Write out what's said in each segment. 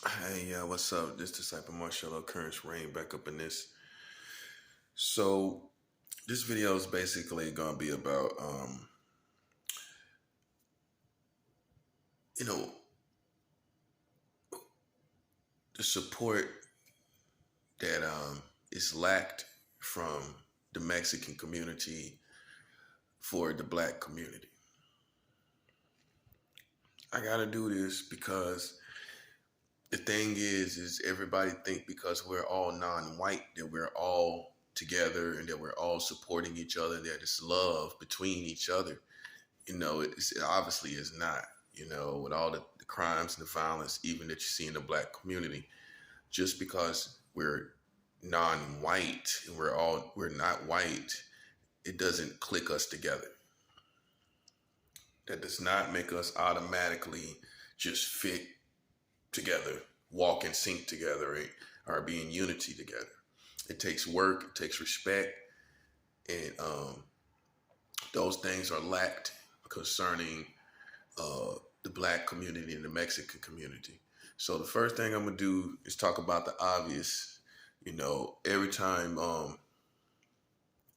Hey, yeah, what's up? This disciple Marshall Occurrence Rain back up in this. So this video is basically gonna be about you know, the support that is lacked from the Mexican community for the black community. I gotta do this because the thing is everybody think because we're all non-white that we're all together and that we're all supporting each other, that it's love between each other. It obviously is not. With all the crimes and the violence, even that you see in the black community, just because we're non-white and we're not white, it doesn't click us together. That does not make us automatically just fit together, walk and sync together, or be in unity together. It takes work, it takes respect, and those things are lacked concerning the black community and the Mexican community. So the first thing I'm gonna do is talk about the obvious. Every time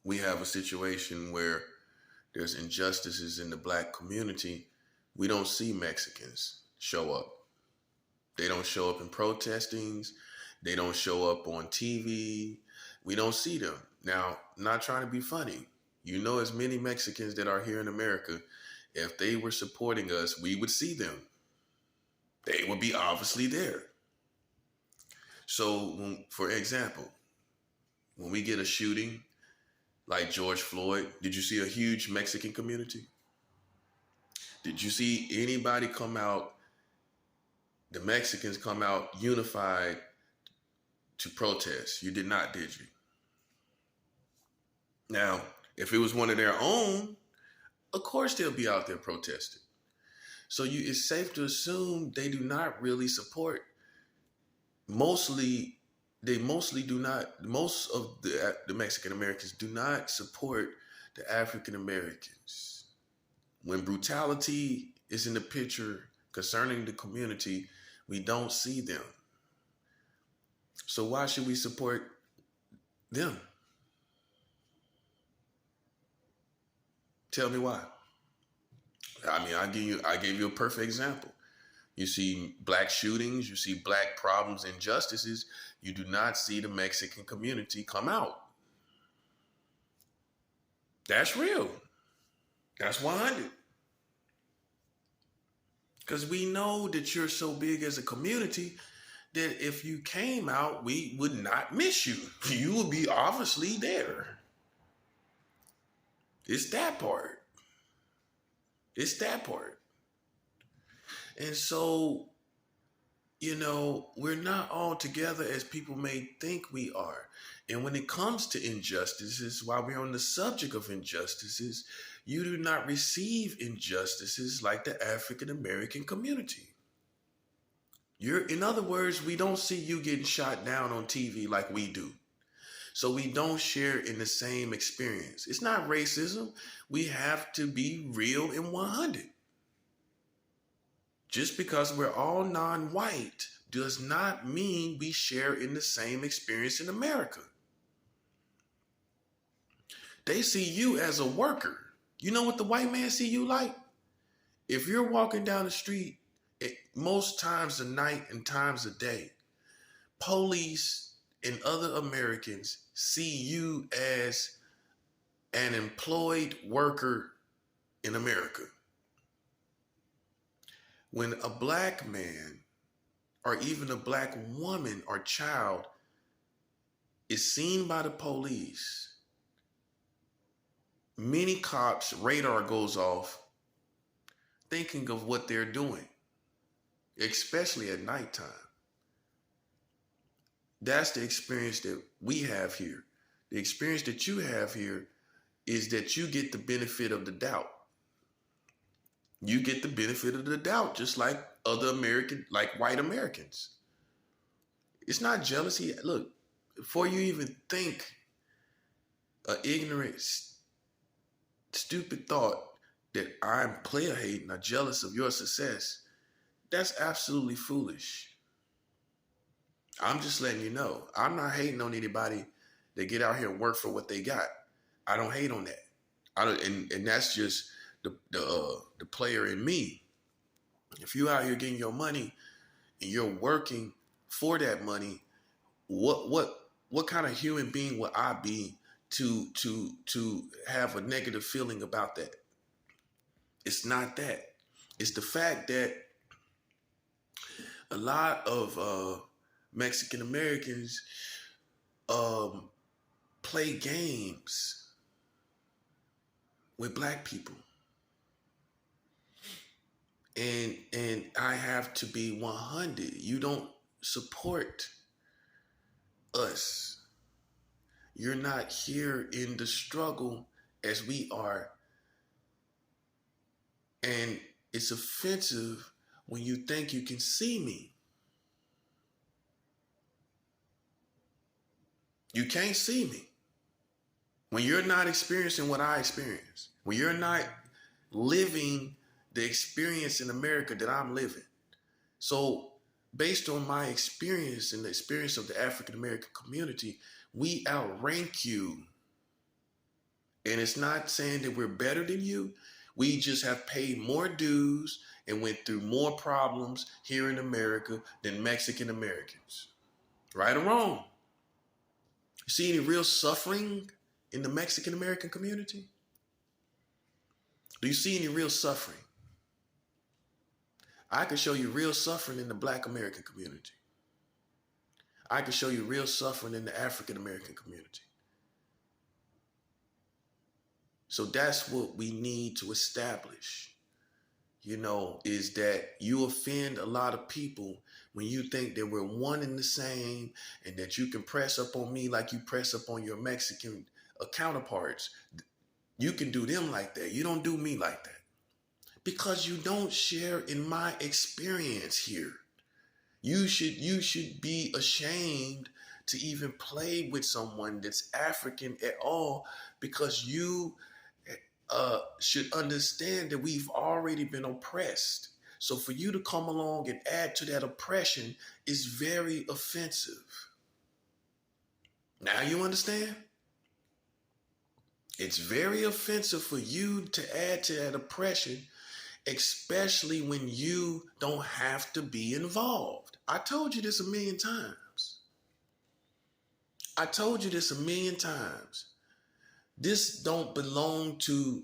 we have a situation where there's injustices in the black community, we don't see Mexicans show up. They don't show up in protestings. They don't show up on TV. We don't see them. Now, not trying to be funny. As many Mexicans that are here in America, if they were supporting us, we would see them. They would be obviously there. So, for example, when we get a shooting like George Floyd, did you see a huge Mexican community? Did you see anybody come out, the Mexicans come out unified to protest? You did not, did you? Now, if it was one of their own, of course they'll be out there protesting. So it's safe to assume they do not really support. They mostly do not. Most of the Mexican Americans do not support the African Americans. When brutality is in the picture concerning the community, we don't see them. So why should we support them? Tell me why. I mean, I gave you a perfect example. You see black shootings, you see black problems, injustices. You do not see the Mexican community come out. That's real. That's 100. Because we know that you're so big as a community that if you came out, we would not miss you. You would be obviously there. It's that part. It's that part. And so, we're not all together as people may think we are. And when it comes to injustices, while we're on the subject of injustices, you do not receive injustices like the African American community. In other words, we don't see you getting shot down on TV like we do. So we don't share in the same experience. It's not racism. We have to be real and 100. Just because we're all non-white does not mean we share in the same experience in America. They see you as a worker. You know what the white man see you like? If you're walking down the street, most times of night and times of day, police and other Americans see you as an employed worker in America. When a black man or even a black woman or child is seen by the police, many cops' radar goes off thinking of what they're doing, especially at nighttime. That's the experience that we have here. The experience that you have here is that you get the benefit of the doubt. You get the benefit of the doubt, just like like white Americans. It's not jealousy. Look, before you even think an ignorant, stupid thought that I'm player hating or jealous of your success, that's absolutely foolish. I'm just letting you know. I'm not hating on anybody that get out here and work for what they got. I don't hate on that. I don't, and that's just the player in me. If you out here getting your money and you're working for that money, what kind of human being would I be to have a negative feeling about that? It's not that. It's the fact that a lot of Mexican Americans um, play games with black people, and I have to be 100. You don't support us. You're not here in the struggle as we are, and it's offensive when you think you can see me. You can't see me. When you're not experiencing what I experience, when you're not living the experience in America that I'm living. So based on my experience and the experience of the African American community, we outrank you. And it's not saying that we're better than you. We just have paid more dues and went through more problems here in America than Mexican Americans. Right or wrong? You see any real suffering in the Mexican American community? Do you see any real suffering? I can show you real suffering in the Black American community. I can show you real suffering in the African American community. So that's what we need to establish, is that you offend a lot of people when you think that we're one and the same and that you can press up on me like you press up on your Mexican counterparts. You can do them like that. You don't do me like that. Because you don't share in my experience here. You should be ashamed to even play with someone that's African at all, because you should understand that we've already been oppressed. So for you to come along and add to that oppression is very offensive. Now you understand? It's very offensive for you to add to that oppression, especially when you don't have to be involved. I told you this a million times. I told you this a million times. This don't belong to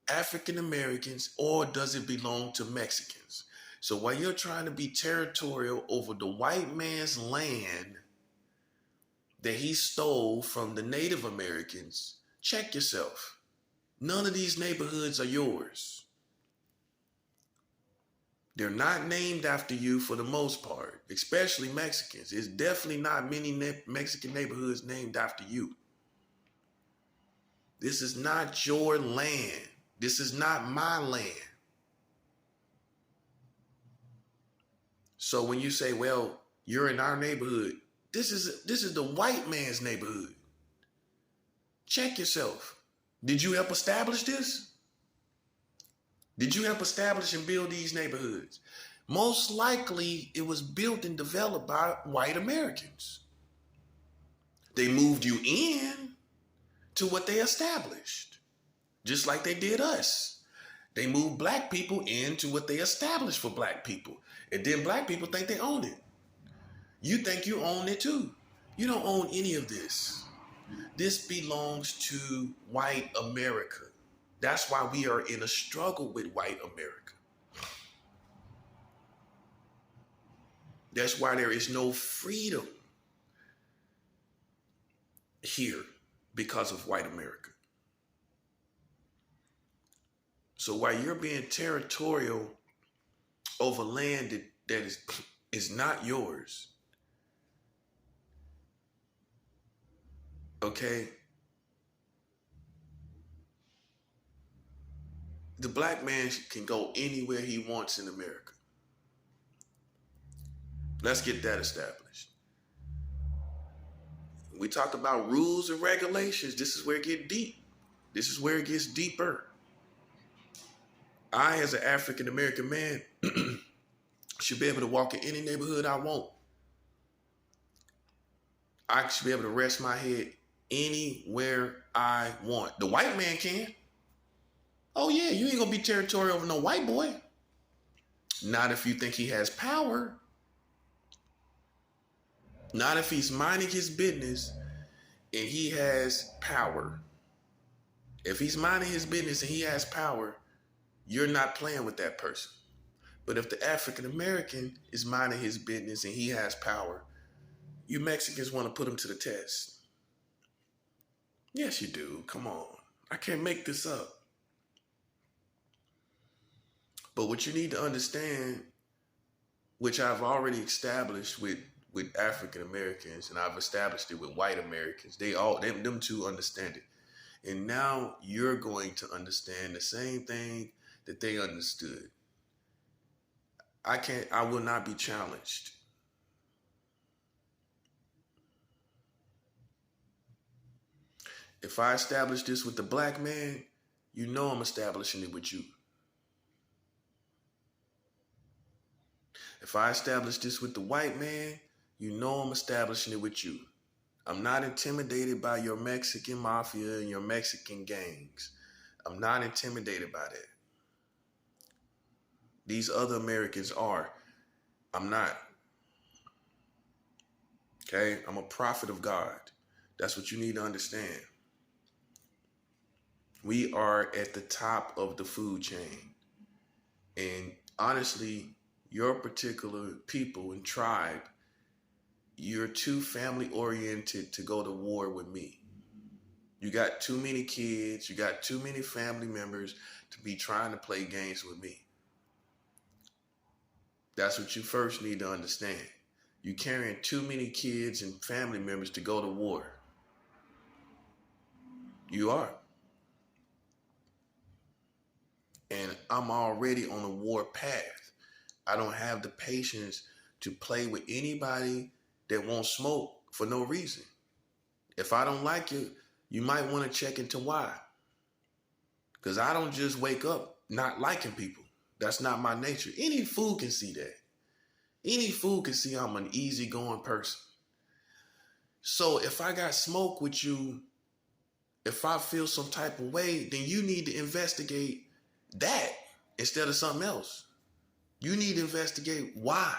African Americans, or does it belong to Mexicans? So while you're trying to be territorial over the white man's land that he stole from the Native Americans, check yourself. None of these neighborhoods are yours. They're not named after you for the most part, especially Mexicans. It's definitely not many Mexican neighborhoods named after you. This is not your land. This is not my land. So when you say, well, you're in our neighborhood, this is the white man's neighborhood. Check yourself. Did you help establish this? Did you help establish and build these neighborhoods? Most likely it was built and developed by white Americans. They moved you in to what they established, just like they did us. They moved black people into what they established for black people. And then black people think they own it. You think you own it too. You don't own any of this. This belongs to white America. That's why we are in a struggle with white America. That's why there is no freedom here because of white America. So while you're being territorial over land that is not yours, okay, the black man can go anywhere he wants in America. Let's get that established. We talked about rules and regulations. This is where it gets deep. This is where it gets deeper. I, as an African American man, should be able to walk in any neighborhood I want. I should be able to rest my head anywhere I want. The white man can. Oh yeah, you ain't gonna be territorial over no white boy. Not if you think he has power. Not if he's minding his business and he has power. If he's minding his business and he has power, you're not playing with that person. But if the African American is minding his business and he has power, you Mexicans want to put him to the test. Yes, you do. Come on. I can't make this up. But what you need to understand, which I've already established with African Americans, and I've established it with white Americans, them two understand it. And now you're going to understand the same thing that they understood. I will not be challenged. If I establish this with the black man, you know I'm establishing it with you. If I establish this with the white man, you know I'm establishing it with you. I'm not intimidated by your Mexican mafia and your Mexican gangs. I'm not intimidated by that. These other Americans are. I'm not. Okay? I'm a prophet of God. That's what you need to understand. We are at the top of the food chain. And honestly, your particular people and tribe, you're too family oriented to go to war with me. You got too many kids, you got too many family members to be trying to play games with me. That's what you first need to understand. You're carrying too many kids and family members to go to war. You are. And I'm already on a war path. I don't have the patience to play with anybody that won't smoke for no reason. If I don't like you, you might want to check into why. Because I don't just wake up not liking people. That's not my nature. Any fool can see that. Any fool can see I'm an easygoing person. So if I got smoke with you, if I feel some type of way, then you need to investigate that instead of something else. You need to investigate why.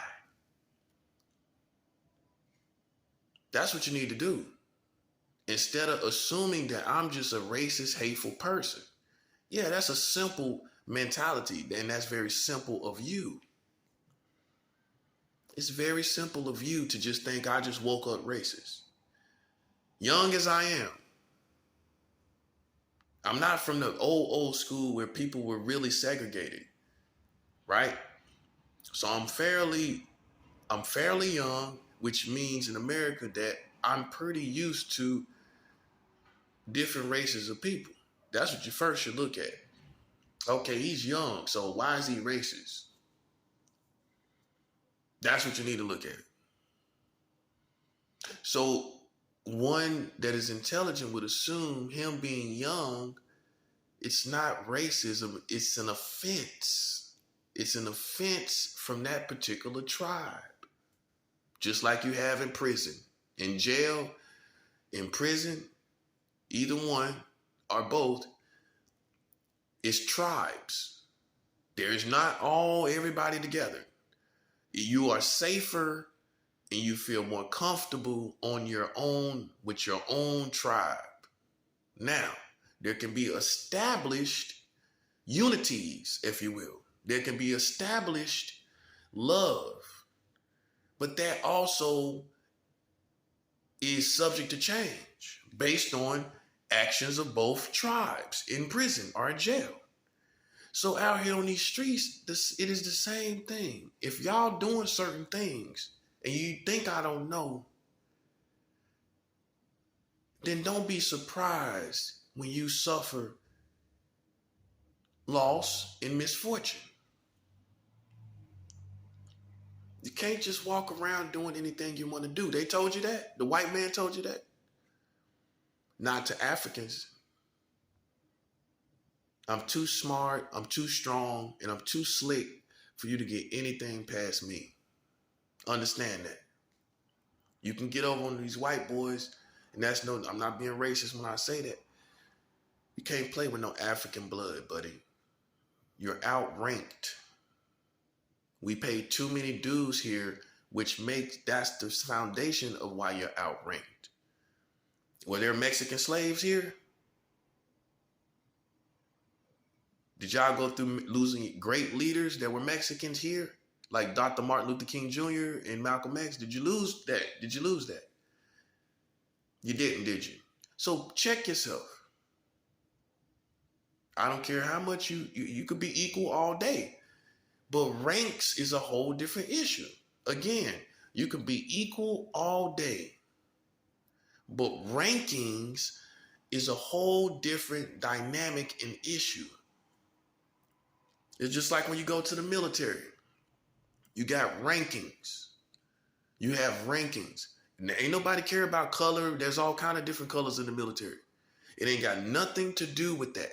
That's what you need to do. Instead of assuming that I'm just a racist, hateful person. Yeah, that's a simple mentality, and that's very simple of you. It's very simple of you to just think I just woke up racist. Young as I am, I'm not from the old school where people were really segregated, right? So I'm fairly young, which means in America that I'm pretty used to different races of people. That's what you first should look at. Okay, he's young, so why is he racist? That's what you need to look at. So one that is intelligent would assume him being young, it's not racism, it's an offense. It's an offense from that particular tribe. Just like you have in prison. In jail, in prison, either one or both, it's tribes. There is not everybody together. You are safer and you feel more comfortable on your own with your own tribe. Now, there can be established unities, if you will. There can be established love, but that also is subject to change based on actions of both tribes in prison or in jail. So out here on these streets, it is the same thing. If y'all doing certain things and you think I don't know, then don't be surprised when you suffer loss and misfortune. You can't just walk around doing anything you want to do. They told you that? The white man told you that? Not to Africans. I'm too smart, I'm too strong, and I'm too slick for you to get anything past me. Understand that. You can get over on these white boys, and that's no, I'm not being racist when I say that. You can't play with no African blood, buddy. You're outranked. We pay too many dues here, which makes, that's the foundation of why you're outranked. Were there Mexican slaves here? Did y'all go through losing great leaders that were Mexicans here? Like Dr. Martin Luther King Jr. and Malcolm X? Did you lose that? Did you lose that? You didn't, did you? So check yourself. I don't care how much you could be equal all day, but ranks is a whole different issue. Again, you can be equal all day, but rankings is a whole different dynamic and issue. It's just like when you go to the military. You got rankings. You have rankings. And ain't nobody care about color. There's all kind of different colors in the military. It ain't got nothing to do with that.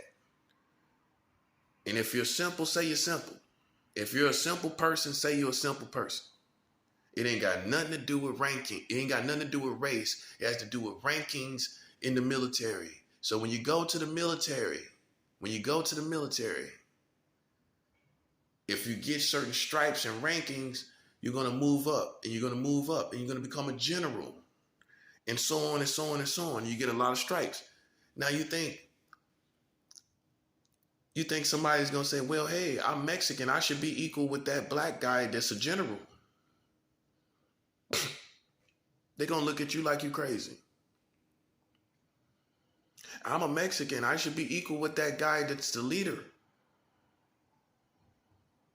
And if you're simple, say you're simple. If you're a simple person, say you're a simple person. It ain't got nothing to do with ranking. It ain't got nothing to do with race. It has to do with rankings in the military. So when you go to the military, if you get certain stripes and rankings, you're going to move up, and you're going to move up, and you're going to become a general, and so on and so on and so on. You get a lot of stripes. Now you think somebody's going to say, well, hey, I'm Mexican. I should be equal with that black guy that's a general. They're going to look at you like you're crazy. I'm a Mexican. I should be equal with that guy that's the leader.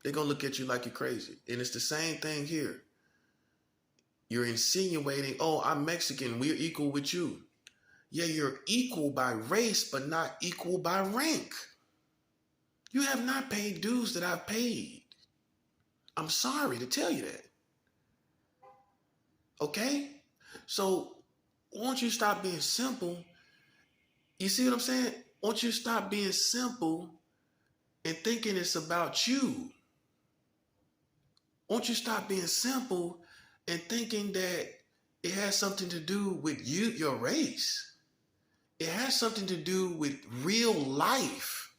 They're going to look at you like you're crazy. And it's the same thing here. You're insinuating, oh, I'm Mexican. We're equal with you. Yeah, you're equal by race, but not equal by rank. You have not paid dues that I've paid. I'm sorry to tell you that. Okay? So, won't you stop being simple? You see what I'm saying? Won't you stop being simple and thinking it's about you? Won't you stop being simple and thinking that it has something to do with you, your race? It has something to do with real life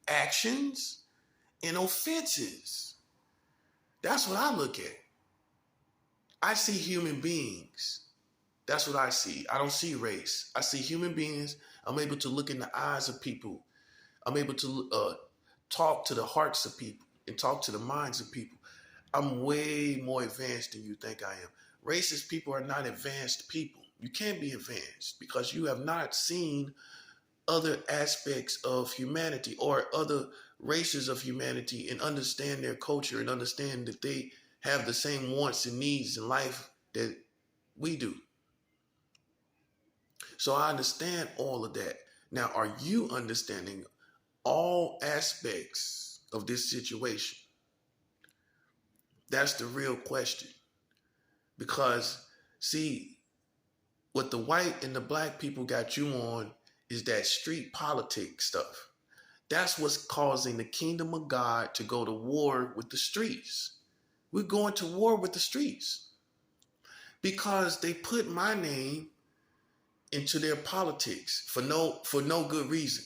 actions and offenses. That's what I look at. I see human beings. That's what I see. I don't see race. I see human beings. I'm able to look in the eyes of people. I'm able to talk to the hearts of people and talk to the minds of people. I'm way more advanced than you think I am. Racist people are not advanced people. You can't be advanced because you have not seen other aspects of humanity or other races of humanity and understand their culture and understand that they have the same wants and needs in life that we do. So I understand all of that. Now, are you understanding all aspects of this situation? That's the real question. Because, see, what the white and the black people got you on is that street politics stuff. That's what's causing the kingdom of God to go to war with the streets. We're going to war with the streets because they put my name into their politics for no good reason.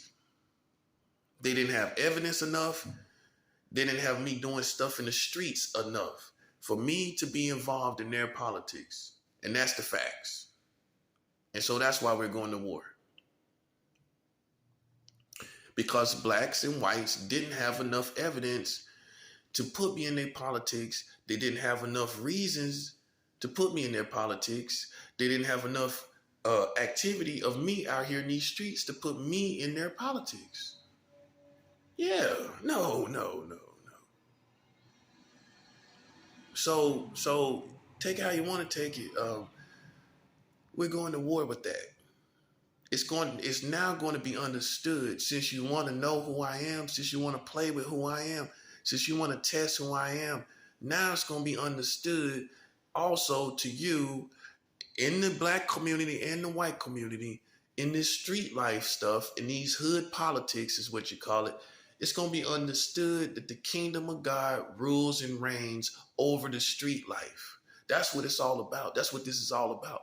They didn't have evidence enough. They didn't have me doing stuff in the streets enough for me to be involved in their politics. And that's the facts. And so that's why we're going to war. Because blacks and whites didn't have enough evidence to put me in their politics. They didn't have enough reasons to put me in their politics. They didn't have enough activity of me out here in these streets to put me in their politics. Yeah, no. So take it how you want to take it. We're going to war with that. It's now going to be understood, since you want to know who I am, since you want to play with who I am, since you want to test who I am. Now it's going to be understood also to you in the black community and the white community, in this street life stuff, in these hood politics is what you call it. It's going to be understood that the kingdom of God rules and reigns over the street life. That's what it's all about. That's what this is all about.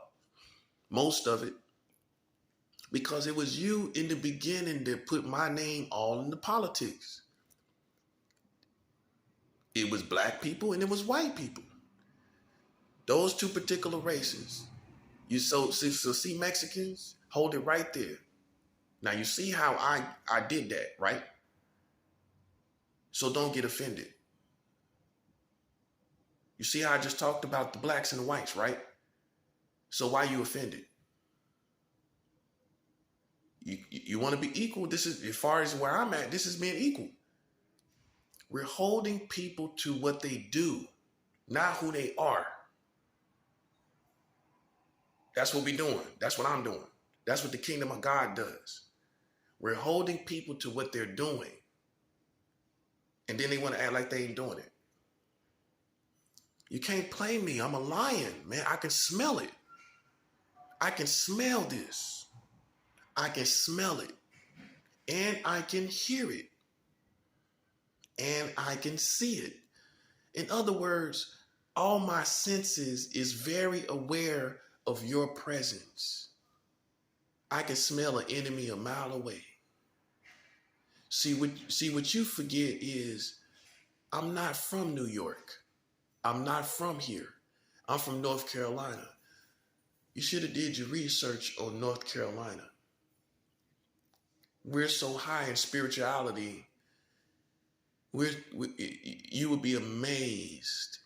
Most of it. Because it was you in the beginning that put my name all in the politics. It was black people and it was white people. Those two particular races. You so see Mexicans, hold it right there. Now you see how I did that, right? So don't get offended. You see how I just talked about the blacks and the whites, right? So why are you offended? You want to be equal. This is, as far as where I'm at, this is being equal. We're holding people to what they do, not who they are. That's what we're doing. That's what I'm doing. That's what the kingdom of God does. We're holding people to what they're doing. And then they want to act like they ain't doing it. You can't play me. I'm a lion, man. I can smell it. I can smell this. I can smell it. And I can hear it. And I can see it. In other words, all my senses is very aware of your presence. I can smell an enemy a mile away. See what you forget is I'm not from New York. I'm not from here. I'm from North Carolina. You should have did your research on North Carolina. We're so high in spirituality. You would be amazed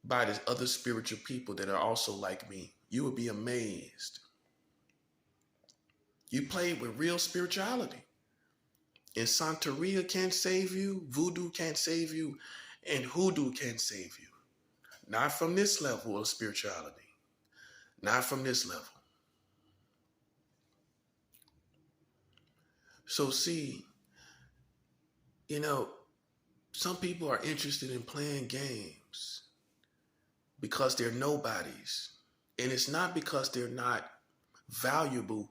by the other spiritual people that are also like me. You would be amazed. You played with real spirituality. And Santeria can't save you, voodoo can't save you, and hoodoo can't save you. Not from this level of spirituality. Not from this level. So see, some people are interested in playing games because they're nobodies. And it's not because they're not valuable.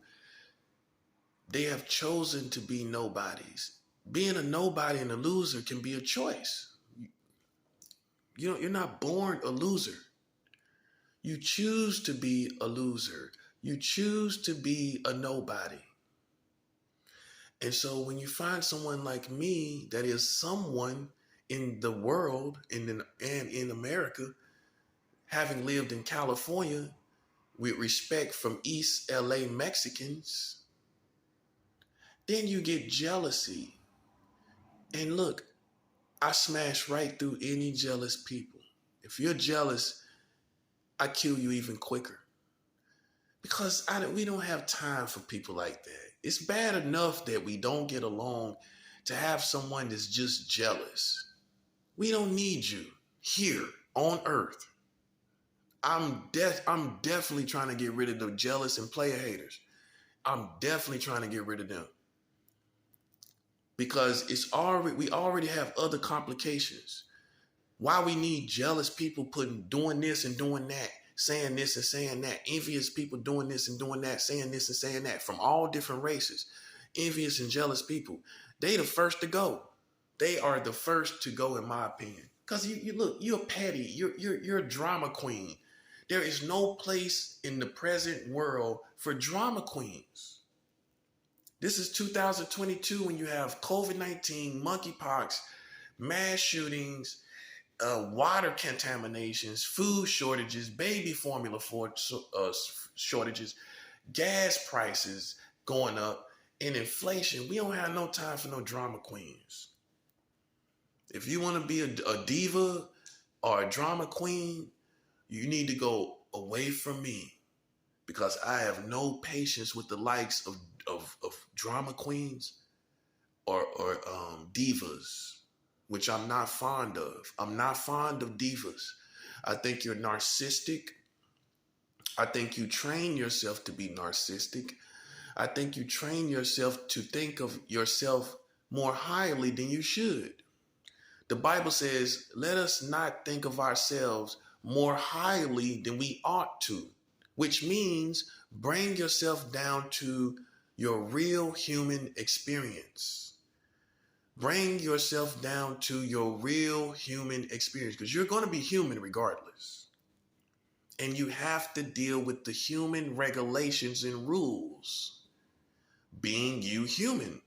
They have chosen to be nobodies. Being a nobody and a loser can be a choice. You're not born a loser. You choose to be a loser. You choose to be a nobody. And so when you find someone like me that is someone in the world and in America, having lived in California with respect from East LA Mexicans, then you get jealousy. And look, I smash right through any jealous people. If you're jealous, I kill you even quicker. Because we don't have time for people like that. It's bad enough that we don't get along to have someone that's just jealous. We don't need you here on earth. I'm definitely trying to get rid of the jealous and player haters. I'm definitely trying to get rid of them. Because we already have other complications. Why we need jealous people doing this and doing that, saying this and saying that, envious people doing this and doing that, saying this and saying that, from all different races, envious and jealous people. They the first to go. They are the first to go, in my opinion. Because you look, you're petty, you're a drama queen. There is no place in the present world for drama queens. This is 2022 when you have COVID-19, monkeypox, mass shootings, water contaminations, food shortages, baby formula shortages, gas prices going up, and inflation. We don't have no time for no drama queens. If you want to be a diva or a drama queen, you need to go away from me, because I have no patience with the likes of drama queens or divas, which I'm not fond of. I'm not fond of divas. I think you're narcissistic. I think you train yourself to be narcissistic. I think you train yourself to think of yourself more highly than you should. The Bible says, let us not think of ourselves more highly than we ought to, which means bring yourself down to your real human experience. Bring yourself down to your real human experience, because you're going to be human regardless. And you have to deal with the human regulations and rules, being you human.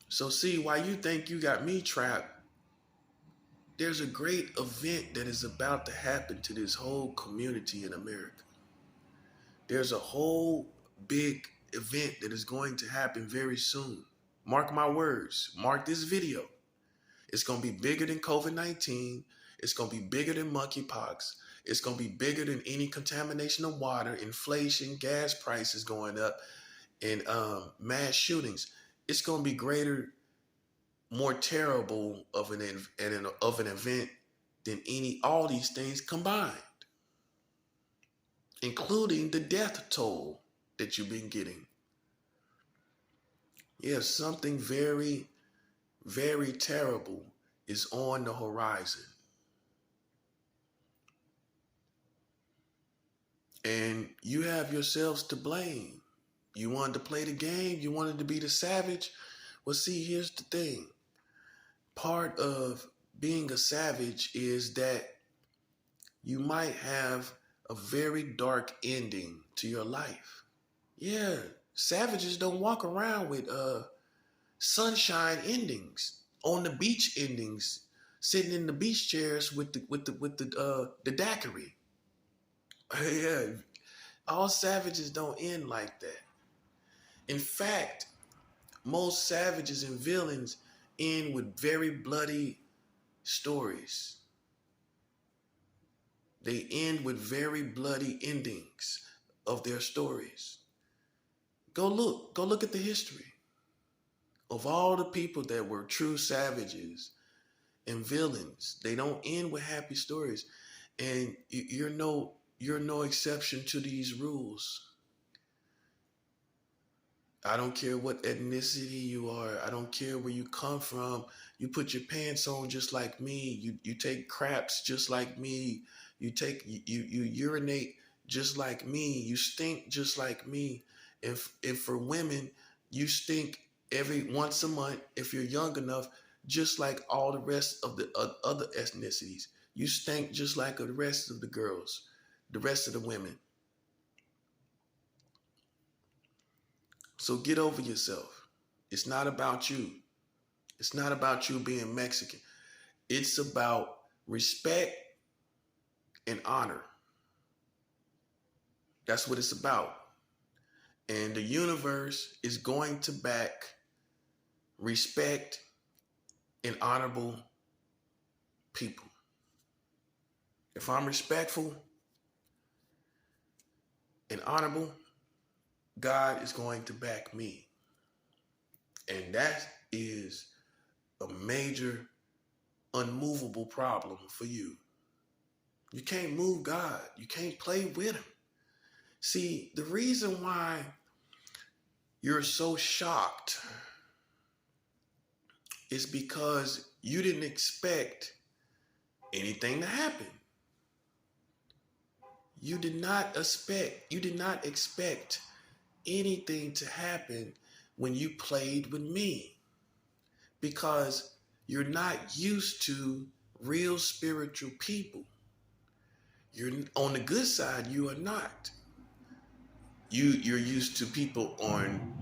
So see, why you think you got me trapped, there's a great event that is about to happen to this whole community in America. There's a whole big event that is going to happen very soon. Mark my words, mark this video. It's going to be bigger than COVID-19. It's going to be bigger than monkeypox. It's going to be bigger than any contamination of water, inflation, gas prices going up, and mass shootings. It's going to be greater, more terrible of an event than all these things combined, including the death toll that you've been getting. Yes, something very, very terrible is on the horizon. And you have yourselves to blame. You wanted to play the game. You wanted to be the savage. Well, see, here's the thing. Part of being a savage is that you might have a very dark ending to your life. Yeah, savages don't walk around with sunshine endings, on the beach endings, sitting in the beach chairs with the daiquiri. Yeah, all savages don't end like that. In fact, most savages and villains end with very bloody stories. They end with very bloody endings of their stories. Go look at the history of all the people that were true savages and villains. They don't end with happy stories. And you're no exception to these rules. I don't care what ethnicity you are. I don't care where you come from. You put your pants on just like me. You take craps just like me. You urinate just like me. You stink just like me. If for women, you stink every once a month if you're young enough, just like all the rest of the other ethnicities. You stink just like the rest of the girls, the rest of the women. So get over yourself. It's not about you. It's not about you being Mexican. It's about respect and honor. That's what it's about. And the universe is going to back respect and honorable people. If I'm respectful and honorable, God is going to back me. And that is a major, unmovable problem for you. You can't move God. You can't play with him. See, the reason why you're so shocked is because you didn't expect anything to happen. You did not expect anything to happen when you played with me, because you're not used to real spiritual people. You're on the good side, you are not. You're used to people on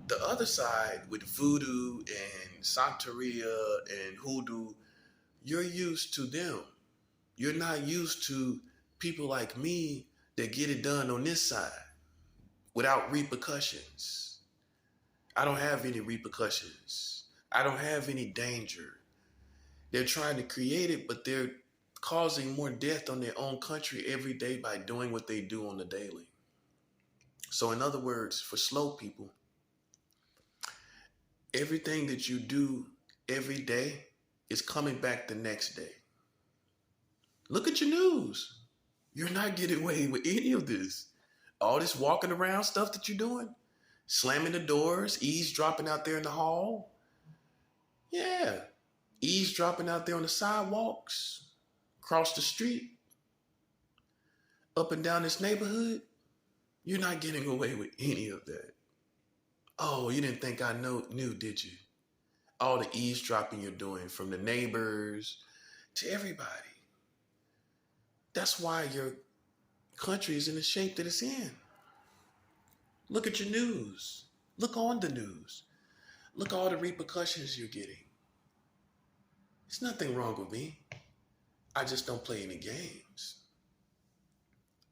the other side with voodoo and Santeria and hoodoo. You're used to them. You're not used to people like me that get it done on this side without repercussions. I don't have any repercussions. I don't have any danger. They're trying to create it, but they're causing more death on their own country every day by doing what they do on the daily. So in other words, for slow people, everything that you do every day is coming back the next day. Look at your news. You're not getting away with any of this. All this walking around stuff that you're doing, slamming the doors, eavesdropping out there in the hall. Yeah, eavesdropping out there on the sidewalks, across the street, up and down this neighborhood. You're not getting away with any of that. Oh, you didn't think I knew, did you? all the eavesdropping you're doing from the neighbors to everybody. That's why your country is in the shape that it's in. Look at your news. Look on the news. Look at all the repercussions you're getting. There's nothing wrong with me. I just don't play any games.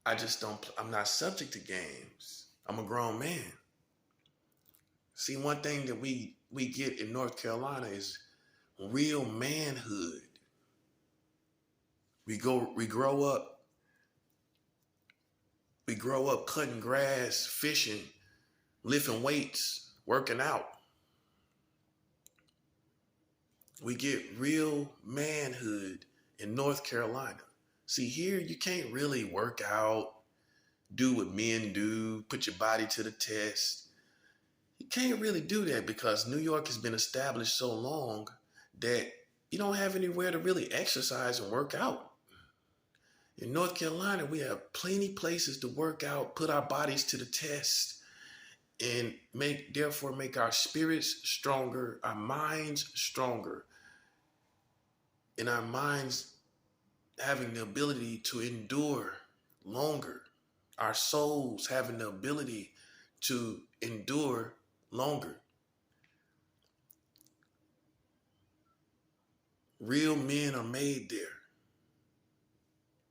I'm not subject to games. I'm a grown man. See, one thing that we get in North Carolina is real manhood. We grow up cutting grass, fishing, lifting weights, working out. We get real manhood in North Carolina. See, here you can't really work out, do what men do, put your body to the test. You can't really do that because New York has been established so long that you don't have anywhere to really exercise and work out. In North Carolina, we have plenty places to work out, put our bodies to the test, and therefore make our spirits stronger, our minds stronger, and our minds having the ability to endure longer. Our souls having the ability to endure longer. Real men are made there,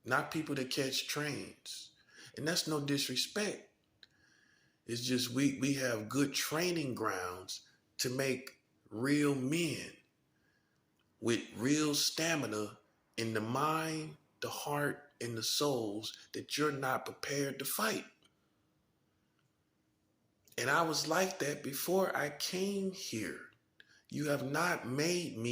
not people that catch trains. And that's no disrespect. It's just we have good training grounds to make real men with real stamina in the mind, the heart, and the souls that you're not prepared to fight. And I was like that before I came here. You have not made me